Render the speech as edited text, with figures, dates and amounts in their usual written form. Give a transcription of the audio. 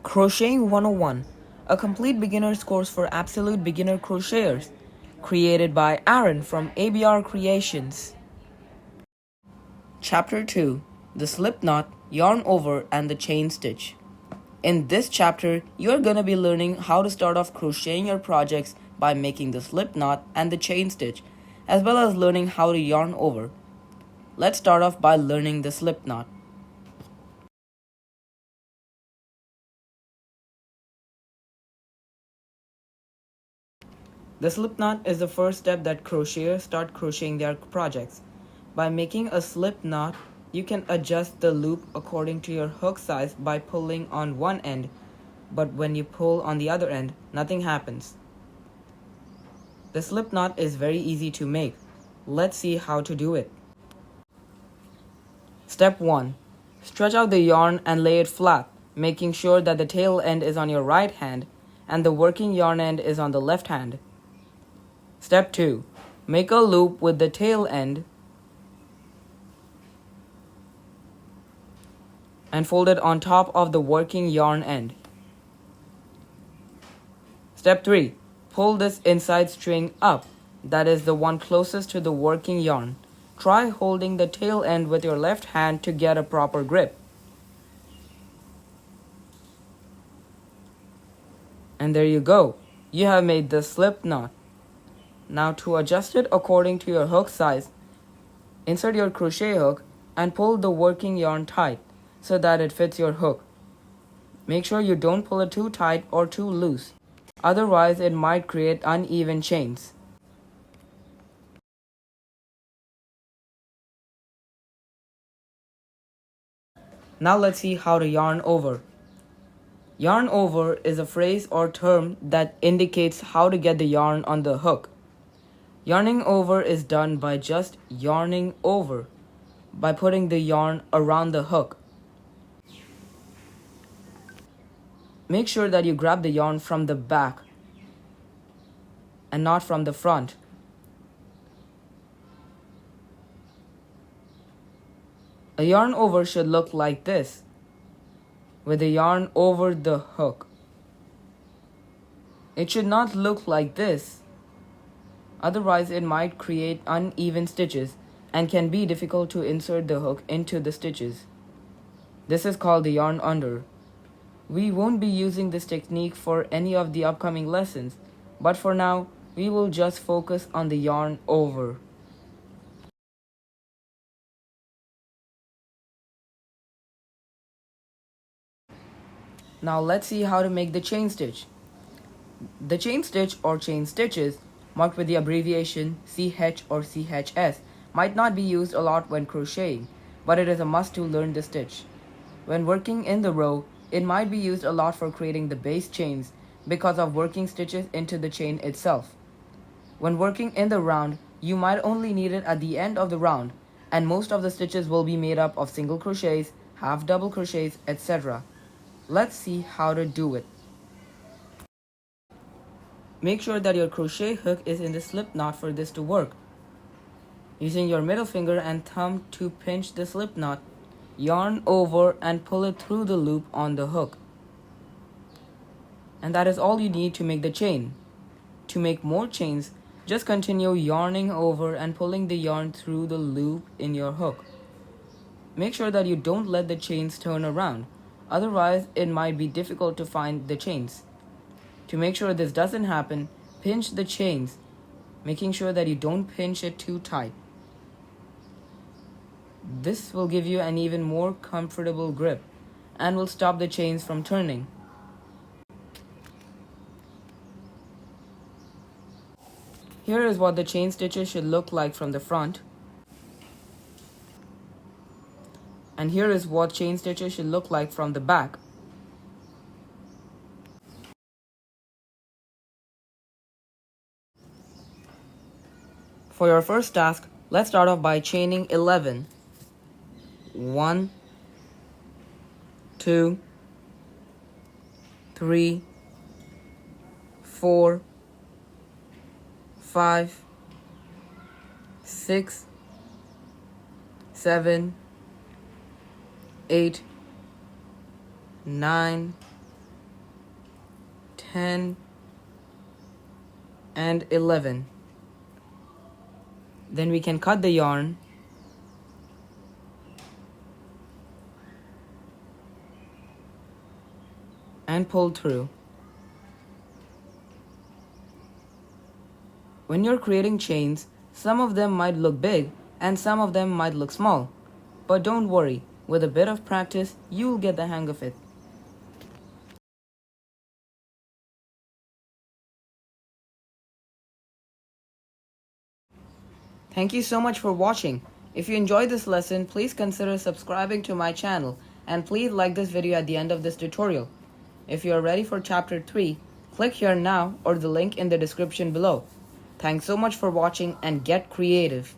Crocheting 101, a complete beginner's course for absolute beginner crocheters, created by Aaron from ABR Creations. Chapter 2, the slip knot, yarn over, and the chain stitch. In this chapter, you are going to be learning how to start off crocheting your projects by making the slip knot and the chain stitch, as well as learning how to yarn over. Let's start off by learning the slip knot. The slip knot is the first step that crocheters start crocheting their projects. By making a slip knot, you can adjust the loop according to your hook size by pulling on one end, but when you pull on the other end, nothing happens. The slip knot is very easy to make. Let's see how to do it. Step 1. Stretch out the yarn and lay it flat, making sure that the tail end is on your right hand and the working yarn end is on the left hand. Step 2. Make a loop with the tail end and fold it on top of the working yarn end. Step 3. Pull this inside string up, that is the one closest to the working yarn. Try holding the tail end with your left hand to get a proper grip. And there you go. You have made the slip knot. Now to adjust it according to your hook size, insert your crochet hook and pull the working yarn tight so that it fits your hook. Make sure you don't pull it too tight or too loose, otherwise it might create uneven chains. Now let's see how to yarn over. Yarn over is a phrase or term that indicates how to get the yarn on the hook. Yarning over is done by just yarning over, by putting the yarn around the hook. Make sure that you grab the yarn from the back and not from the front. A yarn over should look like this, with the yarn over the hook. It should not look like this, otherwise it might create uneven stitches and can be difficult to insert the hook into the stitches. This is called the yarn under. We won't be using this technique for any of the upcoming lessons, but for now, we will just focus on the yarn over. Now let's see how to make the chain stitch. The chain stitch or chain stitches, marked with the abbreviation CH or CHS, might not be used a lot when crocheting, but it is a must to learn the stitch. When working in the row, it might be used a lot for creating the base chains because of working stitches into the chain itself. When working in the round, you might only need it at the end of the round, and most of the stitches will be made up of single crochets, half double crochets, etc. Let's see how to do it. Make sure that your crochet hook is in the slip knot for this to work. Using your middle finger and thumb to pinch the slip knot, yarn over and pull it through the loop on the hook. And that is all you need to make the chain. To make more chains, just continue yarning over and pulling the yarn through the loop in your hook. Make sure that you don't let the chains turn around, otherwise it might be difficult to find the chains. To make sure this doesn't happen, pinch the chains, making sure that you don't pinch it too tight. This will give you an even more comfortable grip and will stop the chains from turning. Here is what the chain stitches should look like from the front. And here is what chain stitches should look like from the back. For your first task, let's start off by chaining 11. 1, 2, 3, 4, 5, 6, 7, 8, 9, 10, and 11. Then we can cut the yarn and pull through. When you're creating chains, some of them might look big and some of them might look small. But don't worry, with a bit of practice, you'll get the hang of it. Thank you so much for watching. If you enjoyed this lesson, please consider subscribing to my channel and please like this video at the end of this tutorial. If you are ready for chapter 3, click here now or the link in the description below. Thanks so much for watching and get creative.